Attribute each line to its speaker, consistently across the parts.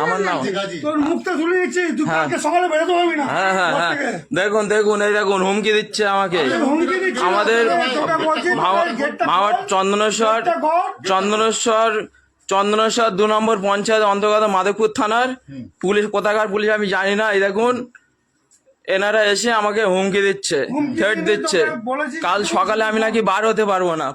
Speaker 1: আমার নাম
Speaker 2: তোর মুখটা তুলে নিচ্ছি, তুই কালকে সকালে বেরোতে পারবি না।
Speaker 1: হ্যাঁ হ্যাঁ হ্যাঁ দেখুন দেখুন এই দেখুন হুমকি দিচ্ছে আমাকে
Speaker 2: হুমকি দিচ্ছি।
Speaker 1: আমাদের
Speaker 2: তোকে বলছি, গেটটা
Speaker 1: মাওয়ার
Speaker 2: খোল,
Speaker 1: চন্দনেশ্বর
Speaker 2: গেটটা খোল।
Speaker 1: চন্দনেশ্বর 2 নম্বর পঞ্চায়েত অন্তর্গত মাধবপুর থানার পুলিশ, কোথাকার পুলিশ আমি জানি না। এই দেখুন এনারা এসে আমাকে হুমকি দিচ্ছে,
Speaker 2: হুমকি
Speaker 1: থ্রেট
Speaker 2: দিলে
Speaker 1: দিচ্ছে।
Speaker 2: তোকে বলেছি,
Speaker 1: কাল সকালে আমি নাকি বার হতে পারবো না,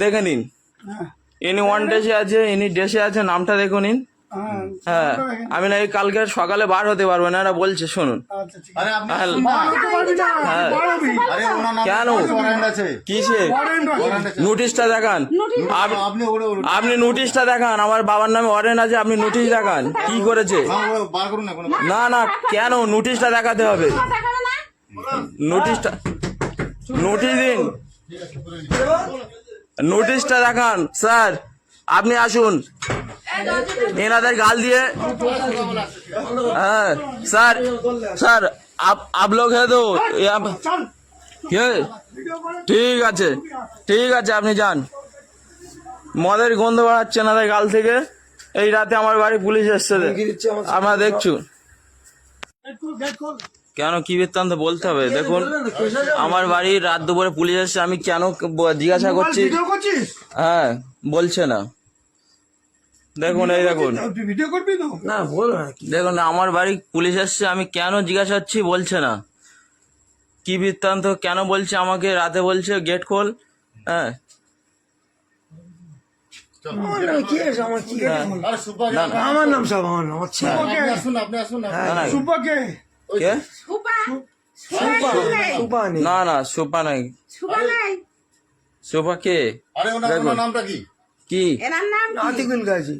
Speaker 1: দেখে নিন।
Speaker 2: হ্যাঁ,
Speaker 1: ইনি ওয়ান ডেসে আছে, ইনি ডেসে আছে, নামটা দেখুন নিন।
Speaker 2: হ্যাঁ,
Speaker 1: হ্যাঁ আমি নাকি কালকে সকালে বার হতে পারবো না, এরা বলছে শুনুন।
Speaker 2: আচ্ছা, ঠিক আছে।
Speaker 3: আরে আপনি
Speaker 1: হ্যাঁ।
Speaker 3: আসুন না।
Speaker 2: বার হতে পারবি না,
Speaker 1: হ্যাঁ।
Speaker 2: বার হবি।
Speaker 3: আরে ওনার নামে
Speaker 1: কেন?
Speaker 3: ওয়ারেন্ট আছে।
Speaker 1: কিসে
Speaker 2: ওয়ারেন্ট আছে।
Speaker 3: ওয়ারেন্ট আছে।
Speaker 1: নোটিশটা দেখান।
Speaker 3: আপনি ওরে ওরে
Speaker 1: আপনি নোটিশটা দেখান, আমার বাবার নামে ওয়ারেন্ট আছে, আপনি নোটিশ দেখান কি করেছে।
Speaker 3: ওরে বার করুন না কোনো
Speaker 1: না না কেন নোটিশটা দেখাতে হবে, নোটিশটা নোটিশ দিন, নোটিশটা দেখান স্যার। আপনি আসুন এনাদের গাল দিয়ে। হ্যাঁ স্যার স্যার आप लोग है तो
Speaker 2: চল,
Speaker 1: কে
Speaker 2: ভিডিও করে
Speaker 1: ঠিক আছে ঠিক আছে আপনি যান। মদের গন্ধ বাড়াচ্ছে এনাদের গাল থেকে। এই রাতে আমার বাড়ি পুলিশ এসছে, আমরা দেখছু।
Speaker 2: গেট খোল, গেট খোল।
Speaker 1: কেন কি বৃত্তান্ত বলতে হবে? দেখুন আমার বাড়ি রাত দুপুরে পুলিশ এসছে, আমি কেন জিজ্ঞাসা করছি।
Speaker 2: ভিডিও করছিস?
Speaker 1: হ্যাঁ বলছে না, দেখুন এই দেখুন
Speaker 2: তুই ভিডিও করবি তো?
Speaker 4: না বলো না
Speaker 1: দেখুন আমার বাড়ি পুলিশ এসছে, আমি কেন জিজ্ঞাসা করছি বলছে না। কি বৃত্তান্ত কেন বলছে আমাকে, রাতে বলছে গেট খোল। হ্যাঁ
Speaker 4: আমার নাম কি আছে? আমার কি আছে?
Speaker 3: আরে সুপা
Speaker 1: না, না।
Speaker 4: আমার নাম সব আমার নাম হচ্ছে
Speaker 3: আপনি আসুন আপনি আসুন
Speaker 1: না, না,
Speaker 2: সুব্বাকে?
Speaker 1: কে?
Speaker 4: সুপা নেই।
Speaker 1: না না সোপা নাই, সোপা কে?
Speaker 3: আরে ওনার নামটা কি?
Speaker 1: কি
Speaker 4: আতিকুল গাজী।